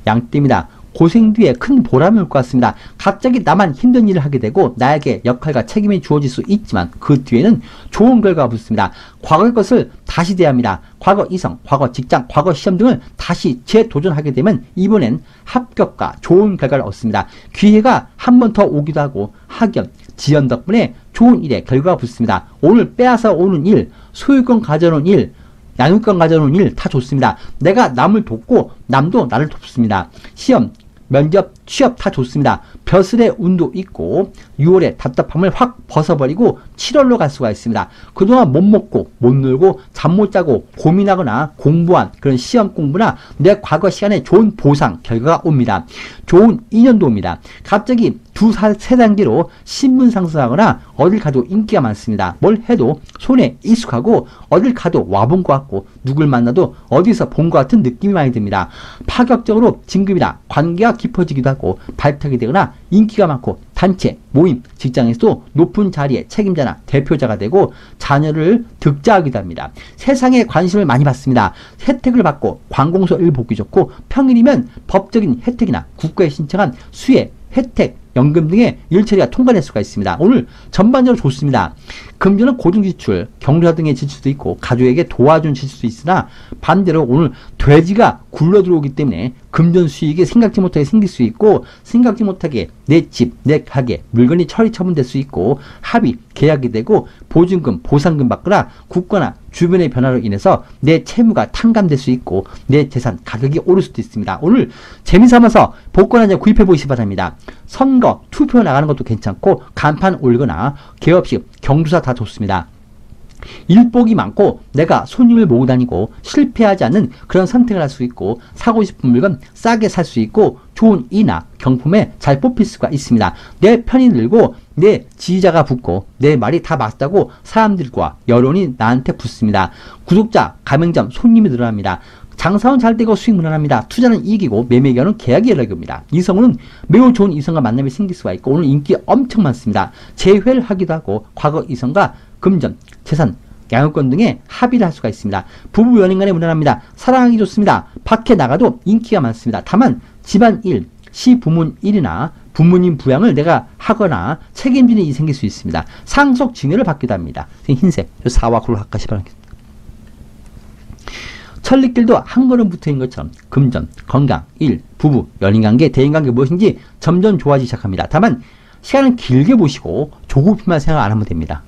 양띠입니다. 고생 뒤에 큰 보람이 올 것 같습니다. 갑자기 나만 힘든 일을 하게 되고 나에게 역할과 책임이 주어질 수 있지만 그 뒤에는 좋은 결과가 붙습니다. 과거의 것을 다시 대합니다. 과거 이성, 과거 직장, 과거 시험 등을 다시 재도전하게 되면 이번엔 합격과 좋은 결과를 얻습니다. 기회가 한 번 더 오기도 하고 학연, 지연 덕분에 좋은 일의 결과가 붙습니다. 오늘 빼앗아 오는 일, 소유권 가져오는 일, 양육권 가져오는 일 다 좋습니다. 내가 남을 돕고 남도 나를 돕습니다. 시험, 면접, 취업 다 좋습니다. 벼슬의 운도 있고 6월에 답답함을 확 벗어버리고 7월로 갈 수가 있습니다. 그동안 못 먹고 못 놀고 잠 못 자고 고민하거나 공부한 그런 시험 공부나 내 과거 시간에 좋은 보상 결과가 옵니다. 좋은 인연도 옵니다. 갑자기 세 단계로 신분 상승하거나 어딜 가도 인기가 많습니다. 뭘 해도 손에 익숙하고 어딜 가도 와본 것 같고 누굴 만나도 어디서 본 것 같은 느낌이 많이 듭니다. 파격적으로 진급이나 관계가 깊어지기도 하고 발탁이 되거나 인기가 많고 단체, 모임, 직장에서도 높은 자리에 책임자나 대표자가 되고 자녀를 득자하기도 합니다. 세상에 관심을 많이 받습니다. 혜택을 받고 관공서 일 보기 좋고 평일이면 법적인 혜택이나 국가에 신청한 수혜, 혜택, 연금 등의 일처리가 통과될 수가 있습니다. 오늘 전반적으로 좋습니다. 금전은 고정지출, 경조사 등의 지출도 있고 가족에게 도와준 지출도 있으나 반대로 오늘 돼지가 굴러 들어오기 때문에 금전 수익이 생각지 못하게 생길 수 있고 생각지 못하게 내 집, 내 가게, 물건이 처리 처분될 수 있고 합의, 계약이 되고 보증금, 보상금 받거나 국가나 주변의 변화로 인해서 내 채무가 탕감될 수 있고 내 재산 가격이 오를 수도 있습니다. 오늘 재미삼아서 복권 한장 구입해 보시기 바랍니다. 선거, 투표 나가는 것도 괜찮고 간판 올거나 개업식, 경조사 다 좋습니다. 일복이 많고 내가 손님을 모으고 다니고 실패하지 않는 그런 선택을 할 수 있고 사고 싶은 물건 싸게 살 수 있고 좋은 이나 경품에 잘 뽑힐 수가 있습니다. 내 편이 늘고 내 지지자가 붙고 내 말이 다 맞다고 사람들과 여론이 나한테 붙습니다. 구독자, 가맹점, 손님이 늘어납니다. 장사는 잘 되고 수익 무난합니다. 투자는 이익이고 매매 기간은 계약이 연락이 옵니다. 이성은 매우 좋은 이성과 만남이 생길 수가 있고 오늘 인기 엄청 많습니다. 재회를 하기도 하고 과거 이성과 금전, 재산, 양육권 등의 합의를 할 수가 있습니다. 부부 연인 간에 무난합니다. 사랑하기 좋습니다. 밖에 나가도 인기가 많습니다. 다만 집안일, 시부문 일이나 부모님 부양을 내가 하거나 책임지는 일이 생길 수 있습니다. 상속 증여를 받기도 합니다. 흰색, 4와 9로 가까이 바라겠습니다. 천리길도 한 걸음 붙어있는 것처럼 금전, 건강, 일, 부부, 연인관계, 대인관계 무엇인지 점점 좋아지기 시작합니다. 다만 시간을 길게 보시고 조급히만 생각 안 하면 됩니다.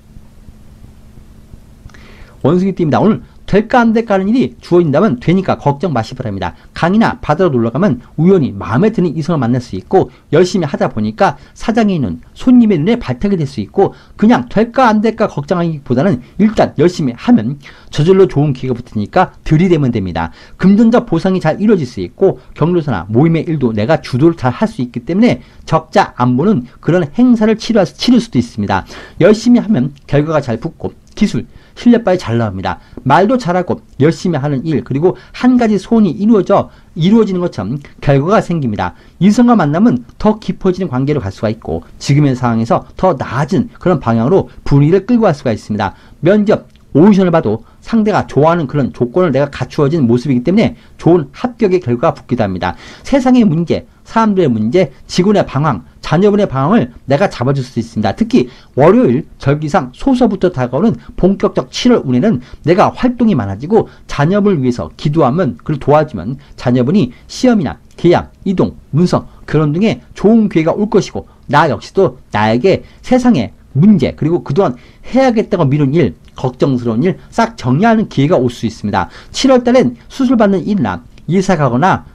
원숭이띠입니다. 오늘 될까 안 될까 하는 일이 주어진다면 되니까 걱정 마시기 바랍니다. 강이나 바다로 놀러가면 우연히 마음에 드는 이성을 만날 수 있고 열심히 하다 보니까 사장의 눈, 손님의 눈에 발탁이 될 수 있고 그냥 될까 안 될까 걱정하기보다는 일단 열심히 하면 저절로 좋은 기회가 붙으니까 들이대면 됩니다. 금전적 보상이 잘 이루어질 수 있고 경로사나 모임의 일도 내가 주도를 잘 할 수 있기 때문에 적자 안 보는 그런 행사를 치를 수도 있습니다. 열심히 하면 결과가 잘 붙고 기술, 실력 발휘 잘 나옵니다. 말도 잘하고 열심히 하는 일 그리고 한 가지 소원이 이루어지는 것처럼 결과가 생깁니다. 이성과 만남은 더 깊어지는 관계로 갈 수가 있고 지금의 상황에서 더 나아진 그런 방향으로 분위기를 끌고 갈 수가 있습니다. 면접, 오디션을 봐도 상대가 좋아하는 그런 조건을 내가 갖추어진 모습이기 때문에 좋은 합격의 결과가 붙기도 합니다. 세상의 문제, 사람들의 문제, 직원의 방황, 자녀분의 방황을 내가 잡아줄 수 있습니다. 특히 월요일 절기상 소서부터 다가오는 본격적 7월 운에는 내가 활동이 많아지고 자녀분을 위해서 기도하면 그를 도와주면 자녀분이 시험이나 계약, 이동, 문서, 결혼 등의 좋은 기회가 올 것이고 나 역시도 나에게 세상에 문제, 그리고 그동안 해야겠다고 미룬 일, 걱정스러운 일 싹 정리하는 기회가 올 수 있습니다. 7월 달엔 수술받는 일이나 이사 가거나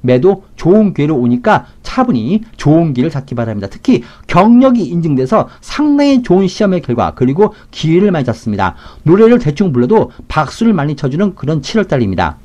매도 좋은 기회로 오니까 차분히 좋은 길을 잡기 바랍니다. 특히 경력이 인증돼서 상당히 좋은 시험의 결과 그리고 기회를 많이 잡습니다. 노래를 대충 불러도 박수를 많이 쳐주는 그런 7월 달입니다.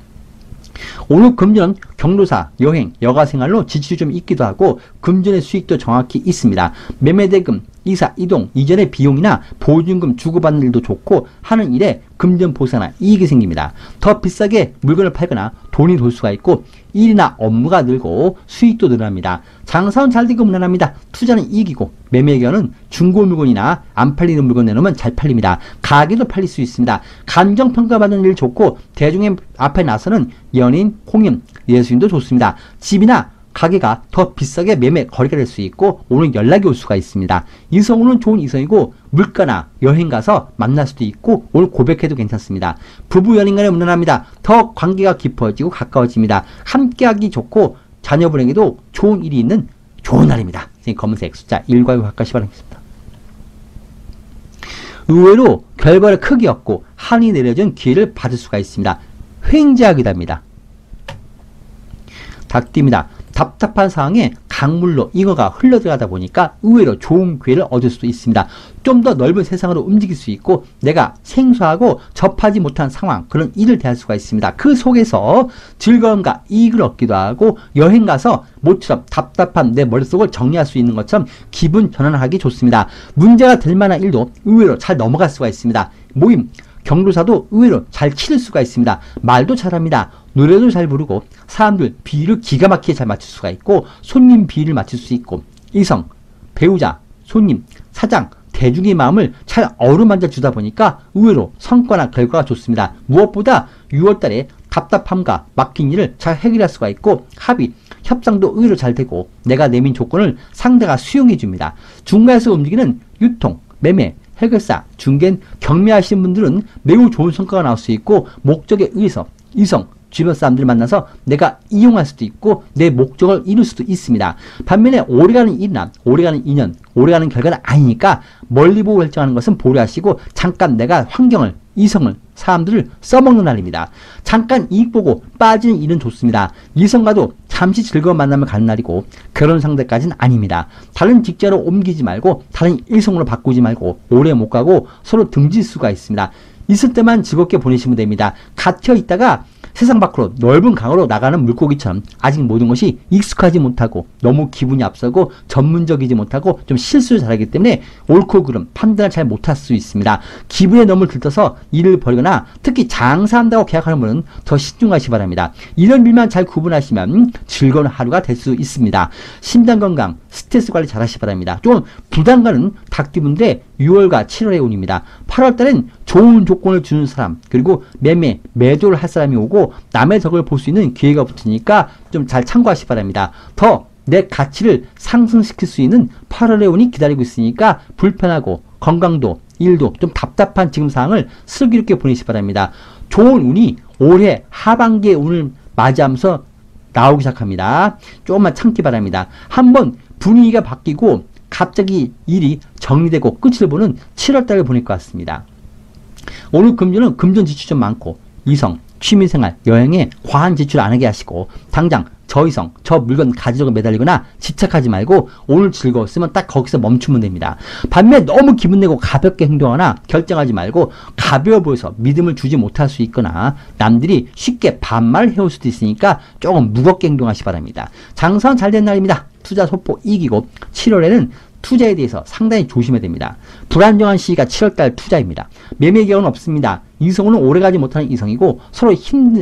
오늘 금전은 경로사, 여행, 여가생활로 지출이 좀 있기도 하고 금전의 수익도 정확히 있습니다. 매매대금, 이사, 이동, 이전의 비용이나 보증금 주고받는 일도 좋고 하는 일에 금전 보상이나 이익이 생깁니다. 더 비싸게 물건을 팔거나 돈이 돌 수가 있고 일이나 업무가 늘고 수익도 늘어납니다. 장사는 잘 되고 무난합니다. 투자는 이익이고 매매 경우는 중고 물건이나 안 팔리는 물건 내놓으면 잘 팔립니다. 가게도 팔릴 수 있습니다. 감정평가받는 일 좋고 대중의 앞에 나서는 연인, 공연, 예술인도 좋습니다. 집이나 가게가 더 비싸게 매매 거래가 될 수 있고 오늘 연락이 올 수가 있습니다. 이성우는 좋은 이성이고 물가나 여행 가서 만날 수도 있고 오늘 고백해도 괜찮습니다. 부부 연인 간에 무난합니다. 더 관계가 깊어지고 가까워집니다. 함께하기 좋고 자녀분에게도 좋은 일이 있는 좋은 날입니다. 검은색 숫자 1과 6 가까이 바라겠습니다. 의외로 결과를 크게 얻고 한이 내려진 기회를 받을 수가 있습니다. 횡재하기답니다. 닭띠입니다. 답답한 상황에 강물로 잉어가 흘러들어가다 보니까 의외로 좋은 기회를 얻을 수도 있습니다. 좀 더 넓은 세상으로 움직일 수 있고 내가 생소하고 접하지 못한 상황, 그런 일을 대할 수가 있습니다. 그 속에서 즐거움과 이익을 얻기도 하고 여행 가서 모처럼 답답한 내 머릿속을 정리할 수 있는 것처럼 기분 전환하기 좋습니다. 문제가 될 만한 일도 의외로 잘 넘어갈 수가 있습니다. 모임, 경로사도 의외로 잘 치를 수가 있습니다. 말도 잘합니다. 노래도 잘 부르고 사람들 비위를 기가 막히게 잘 맞출 수가 있고 손님 비위를 맞출 수 있고 이성, 배우자, 손님, 사장, 대중의 마음을 잘 어루만져 주다 보니까 의외로 성과나 결과가 좋습니다. 무엇보다 6월달에 답답함과 막힌 일을 잘 해결할 수가 있고 합의, 협상도 의외로 잘 되고 내가 내민 조건을 상대가 수용해 줍니다. 중간에서 움직이는 유통, 매매, 해결사, 중개, 경매하시는 분들은 매우 좋은 성과가 나올 수 있고 목적에 의해서 이성, 주변 사람들을 만나서 내가 이용할 수도 있고 내 목적을 이룰 수도 있습니다. 반면에 오래가는 일이나 오래가는 인연, 오래가는 결과는 아니니까 멀리 보고 결정하는 것은 보류하시고 잠깐 내가 환경을, 이성을, 사람들을 써먹는 날입니다. 잠깐 이익 보고 빠지는 일은 좋습니다. 이성과도 잠시 즐거운 만남을 가는 날이고 결혼 상대까지는 아닙니다. 다른 직자로 옮기지 말고 다른 일성으로 바꾸지 말고 오래 못 가고 서로 등질 수가 있습니다. 있을 때만 즐겁게 보내시면 됩니다. 갇혀 있다가 세상 밖으로 넓은 강으로 나가는 물고기처럼 아직 모든 것이 익숙하지 못하고 너무 기분이 앞서고 전문적이지 못하고 좀 실수를 잘하기 때문에 옳고 그름 판단을 잘 못할 수 있습니다. 기분에 너무 들떠서 일을 벌이거나 특히 장사한다고 계약하는 분은 더 신중하시기 바랍니다. 이런 일만 잘 구분하시면 즐거운 하루가 될 수 있습니다. 심장 건강, 스트레스 관리 잘 하시기 바랍니다. 좀 부담 가는 닭띠분들의 6월과 7월의 운입니다. 8월 달엔 좋은 조건을 주는 사람, 그리고 매도를 할 사람이 오고 남의 덕을 볼 수 있는 기회가 붙으니까 좀 잘 참고하시기 바랍니다. 더 내 가치를 상승시킬 수 있는 8월의 운이 기다리고 있으니까 불편하고 건강도, 일도 좀 답답한 지금 상황을 슬기롭게 보내시기 바랍니다. 좋은 운이 올해 하반기의 운을 맞이하면서 나오기 시작합니다. 조금만 참기 바랍니다. 한번 분위기가 바뀌고 갑자기 일이 정리되고 끝을 보는 7월달을 보낼 것 같습니다. 오늘 금전은 금전 지출 좀 많고 이성, 취미생활, 여행에 과한 지출 안 하게 하시고 당장 저 이성, 저 물건 가지려고 매달리거나 집착하지 말고 오늘 즐거웠으면 딱 거기서 멈추면 됩니다. 반면에 너무 기분 내고 가볍게 행동하거나 결정하지 말고 가벼워 보여서 믿음을 주지 못할 수 있거나 남들이 쉽게 반말을 해올 수도 있으니까 조금 무겁게 행동하시기 바랍니다. 장사는 잘 된 날입니다. 투자 소폭 이기고 7월에는 투자에 대해서 상당히 조심해야 됩니다. 불안정한 시기가 7월달 투자입니다. 매매 기회는 없습니다. 이성은 오래가지 못하는 이성이고 서로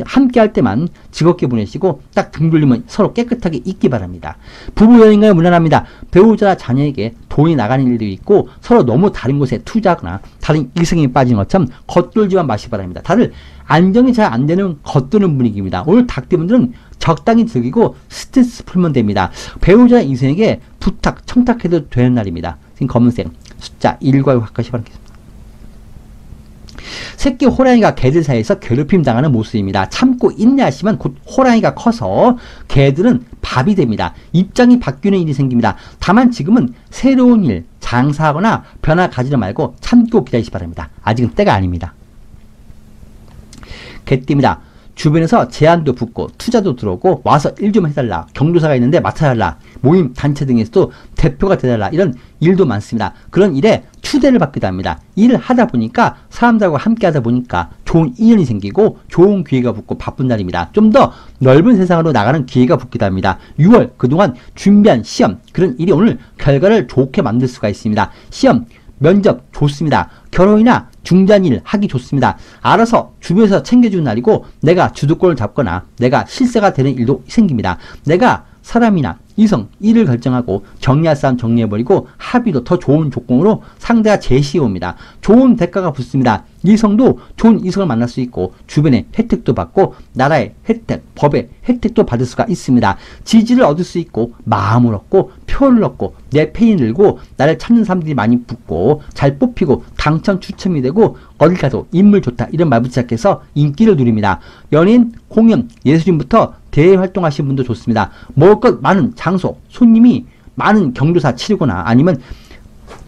함께 할 때만 즐겁게 보내시고 딱 등 돌리면 서로 깨끗하게 있기 바랍니다. 부부 여행가에 무난합니다. 배우자나 자녀에게 돈이 나가는 일도 있고 서로 너무 다른 곳에 투자하거나 다른 이성이 빠진 것처럼 겉돌지만 마시기 바랍니다. 다들 안정이 잘 안 되는 겉도는 분위기입니다. 오늘 닭띠분들은 적당히 즐기고 스트레스 풀면 됩니다. 배우자 이성에게 부탁, 청탁해도 되는 날입니다. 지금 검은색 숫자 1과 6 가까이 바라겠습니다. 새끼 호랑이가 개들 사이에서 괴롭힘 당하는 모습입니다. 참고 인내하시면 곧 호랑이가 커서 개들은 밥이 됩니다. 입장이 바뀌는 일이 생깁니다. 다만 지금은 새로운 일, 장사하거나 변화 가지지 말고 참고 기다리시 바랍니다. 아직은 때가 아닙니다. 개띠입니다. 주변에서 제안도 붙고 투자도 들어오고 와서 일 좀 해달라. 경조사가 있는데 맡아달라. 모임 단체 등에서도 대표가 되달라. 이런 일도 많습니다. 그런 일에 추대를 받기도 합니다. 일을 하다 보니까 사람들하고 함께 하다 보니까 좋은 인연이 생기고 좋은 기회가 붙고 바쁜 날입니다. 좀 더 넓은 세상으로 나가는 기회가 붙기도 합니다. 6월 그동안 준비한 시험 그런 일이 오늘 결과를 좋게 만들 수가 있습니다. 시험 면접 좋습니다. 결혼이나 중단일 하기 좋습니다. 알아서 주변에서 챙겨주는 날이고 내가 주도권을 잡거나 내가 실세가 되는 일도 생깁니다. 내가 사람이나 이성, 일을 결정하고 정리할 사람 정리해버리고 합의도 더 좋은 조건으로 상대가 제시해옵니다. 좋은 대가가 붙습니다. 이성도 좋은 이성을 만날 수 있고 주변에 혜택도 받고 나라의 혜택, 법의 혜택도 받을 수가 있습니다. 지지를 얻을 수 있고 마음을 얻고 표를 얻고 내 팬이 늘고 나를 찾는 사람들이 많이 붙고 잘 뽑히고 당첨 추첨이 되고 어딜 가도 인물 좋다 이런 말부터 시작해서 인기를 누립니다. 연예인, 공연, 예술인부터 대외 활동하시는 분도 좋습니다. 먹을 것 많은 장소, 손님이 많은 경조사 치르거나 아니면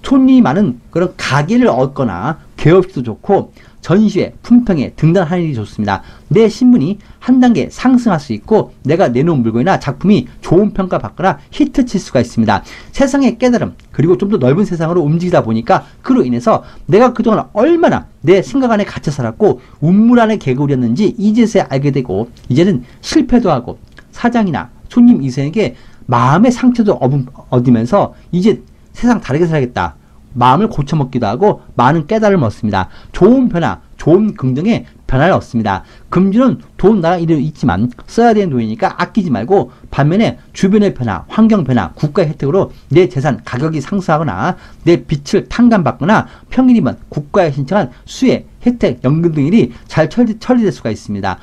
손님이 많은 그런 가게를 얻거나 개업식도 좋고 전시회, 품평회 등단하는 일이 좋습니다. 내 신분이 한 단계 상승할 수 있고 내가 내놓은 물건이나 작품이 좋은 평가 받거나 히트 칠 수가 있습니다. 세상의 깨달음 그리고 좀 더 넓은 세상으로 움직이다 보니까 그로 인해서 내가 그동안 얼마나 내 생각 안에 갇혀 살았고 운물 안에 개구리였는지 이제서야 알게 되고 이제는 실패도 하고 사장이나 손님 이성에게 마음의 상처도 얻으면서 이제 세상 다르게 살아야겠다. 마음을 고쳐먹기도 하고 많은 깨달음을 얻습니다. 좋은 변화, 좋은 긍정의 변화를 얻습니다. 금주는 돈 나라 일이 있지만 써야 되는 돈이니까 아끼지 말고 반면에 주변의 변화, 환경 변화, 국가의 혜택으로 내 재산 가격이 상승하거나 내 빚을 탕감받거나 평일이면 국가에 신청한 수혜, 혜택, 연금 등 일이 잘 처리될 수가 있습니다.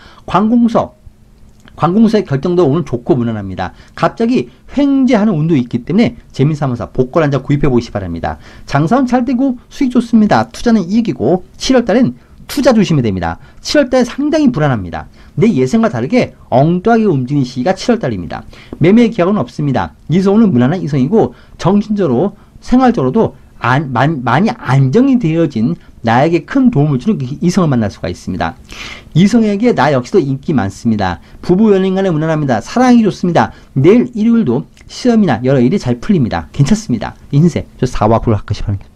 관공서의 결정도 오늘 좋고 무난합니다. 갑자기 횡재하는 운도 있기 때문에 재미삼아서 복권 한 장 구입해 보시기 바랍니다. 장사는 잘 되고 수익 좋습니다. 투자는 이익이고 7월달엔 투자 조심해야 됩니다. 7월달 상당히 불안합니다. 내 예상과 다르게 엉뚱하게 움직이는 시기가 7월달입니다. 매매 기약은 없습니다. 이성은 무난한 이성이고 정신적으로 생활적으로도 많이 안정이 되어진 나에게 큰 도움을 주는 이성을 만날 수가 있습니다. 이성에게 나 역시도 인기 많습니다. 부부 연인 간에 무난합니다. 사랑이 좋습니다. 내일 일요일도 시험이나 여러 일이 잘 풀립니다. 괜찮습니다. 인생 저 4와 9를 학교시 바랍니다.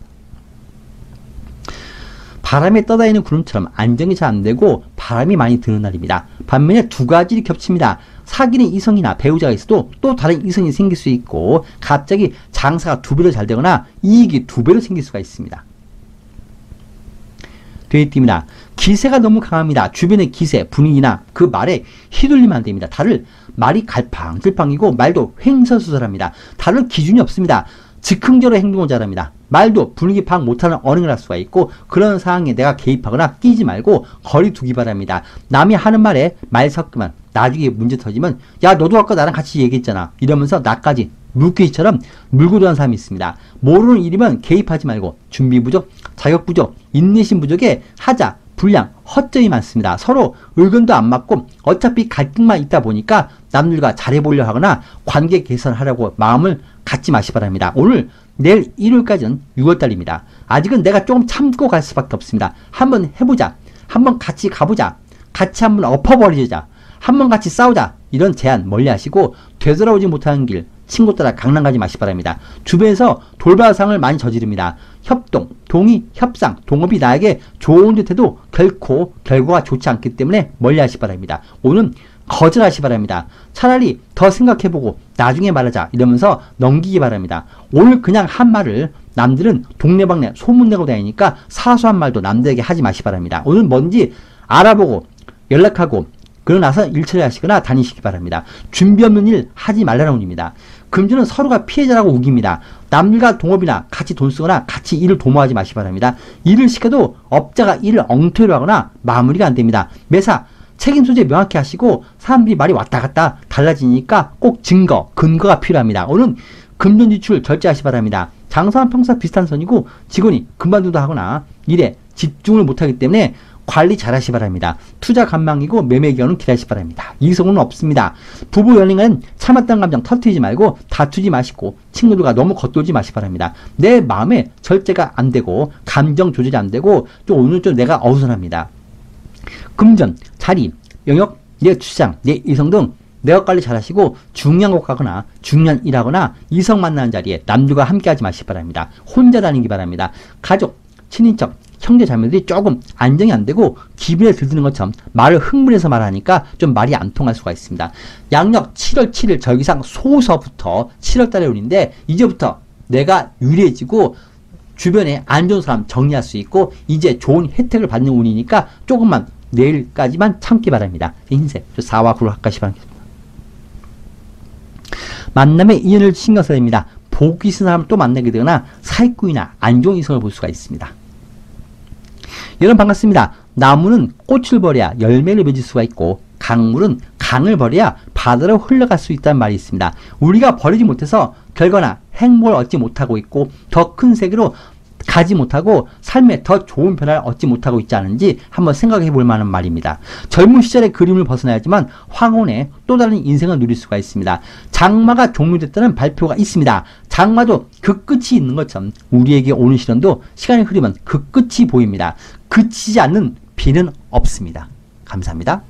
바람에 떠다니는 구름처럼 안정이 잘 안되고 바람이 많이 드는 날입니다. 반면에 두 가지 일이 겹칩니다. 사귀는 이성이나 배우자가 있어도 또 다른 이성이 생길 수 있고 갑자기 장사가 2배로 잘 되거나 이익이 2배로 생길 수가 있습니다. 돼지띠입니다. 기세가 너무 강합니다. 주변의 기세, 분위기나 그 말에 휘둘리면 안 됩니다. 다를 말이 갈팡질팡이고 말도 횡설수설합니다. 다를 기준이 없습니다. 즉흥적으로 행동을 잘합니다. 말도 분위기 파악 못하는 언행을 할 수가 있고 그런 상황에 내가 개입하거나 끼지 말고 거리 두기 바랍니다. 남이 하는 말에 말 섞으면 나중에 문제 터지면 야 너도 아까 나랑 같이 얘기했잖아 이러면서 나까지 물귀처럼 물고 들어간 사람이 있습니다. 모르는 일이면 개입하지 말고 준비 부족, 자격 부족, 인내심 부족에 하자, 불량, 허점이 많습니다. 서로 의견도 안 맞고 어차피 갈등만 있다 보니까 남들과 잘해보려 하거나 관계 개선하려고 마음을 갖지 마시 바랍니다. 오늘 내일 일요일까지는 6월달입니다. 아직은 내가 조금 참고 갈 수밖에 없습니다. 한번 해보자. 한번 같이 가보자. 같이 한번 엎어버리자. 한번 같이 싸우자. 이런 제안 멀리 하시고 되돌아오지 못하는 길 친구 따라 강남 가지 마시 바랍니다. 주변에서 돌발상을 많이 저지릅니다. 협동, 동의, 협상, 동업이 나에게 좋은 듯 해도 결코 결과가 좋지 않기 때문에 멀리 하시 바랍니다. 오늘은 거절하시 바랍니다. 차라리 더 생각해보고 나중에 말하자 이러면서 넘기기 바랍니다. 오늘 그냥 한 말을 남들은 동네방네 소문내고 다니니까 사소한 말도 남들에게 하지 마시 바랍니다. 오늘 뭔지 알아보고 연락하고 그러고 나서 일 처리하시거나 다니시기 바랍니다. 준비 없는 일 하지 말라는 운입니다. 금주는 서로가 피해자라고 우깁니다. 남들과 동업이나 같이 돈 쓰거나 같이 일을 도모하지 마시 바랍니다. 일을 시켜도 업자가 일을 엉터리로 하거나 마무리가 안 됩니다. 매사 책임 소재 명확히 하시고 사람들이 말이 왔다 갔다 달라지니까 꼭 증거, 근거가 필요합니다. 오늘 금전 지출 절제하시 바랍니다. 장사와 평사 비슷한 선이고 직원이 금반등도 하거나 일에 집중을 못하기 때문에 관리 잘 하시 바랍니다. 투자 관망이고 매매 기간은 기다리시 바랍니다. 이성은 없습니다. 부부 연인은 참았던 감정 터뜨리지 말고 다투지 마시고 친구들과 너무 겉돌지 마시 바랍니다. 내 마음에 절제가 안 되고 감정 조절이 안 되고 또 오늘 좀 내가 어수선합니다. 금전, 자리, 영역, 내 주장, 내 이성 등 내가 관리 잘 하시고 중요한 곳 가거나 중요한 일 하거나 이성 만나는 자리에 남들과 함께 하지 마시기 바랍니다. 혼자 다니기 바랍니다. 가족, 친인척, 형제 자매들이 조금 안정이 안 되고 기분에 들드는 것처럼 말을 흥분해서 말하니까 좀 말이 안 통할 수가 있습니다. 양력 7월 7일 절기상 소서부터 7월 달에 운인데 이제부터 내가 유리해지고 주변에 안 좋은 사람 정리할 수 있고 이제 좋은 혜택을 받는 운이니까 조금만 내일까지만 참기 바랍니다. 인생 4와 9를 합가시 바랍니다. 만남의 인연을 신경 써야 됩니다. 복이 있는 사람을 또 만나게 되거나 사기꾼이나 안 좋은 이성을 볼 수가 있습니다. 여러분 반갑습니다. 나무는 꽃을 버려야 열매를 맺을 수가 있고 강물은 강을 버려야 바다로 흘러갈 수 있다는 말이 있습니다. 우리가 버리지 못해서 결과나 행복을 얻지 못하고 있고 더 큰 세계로 가지 못하고 삶에 더 좋은 변화를 얻지 못하고 있지 않은지 한번 생각해 볼 만한 말입니다. 젊은 시절의 그림을 벗어나야지만 황혼의 또 다른 인생을 누릴 수가 있습니다. 장마가 종료됐다는 발표가 있습니다. 장마도 그 끝이 있는 것처럼 우리에게 오는 시련도 시간이 흐르면 그 끝이 보입니다. 그치지 않는 비는 없습니다. 감사합니다.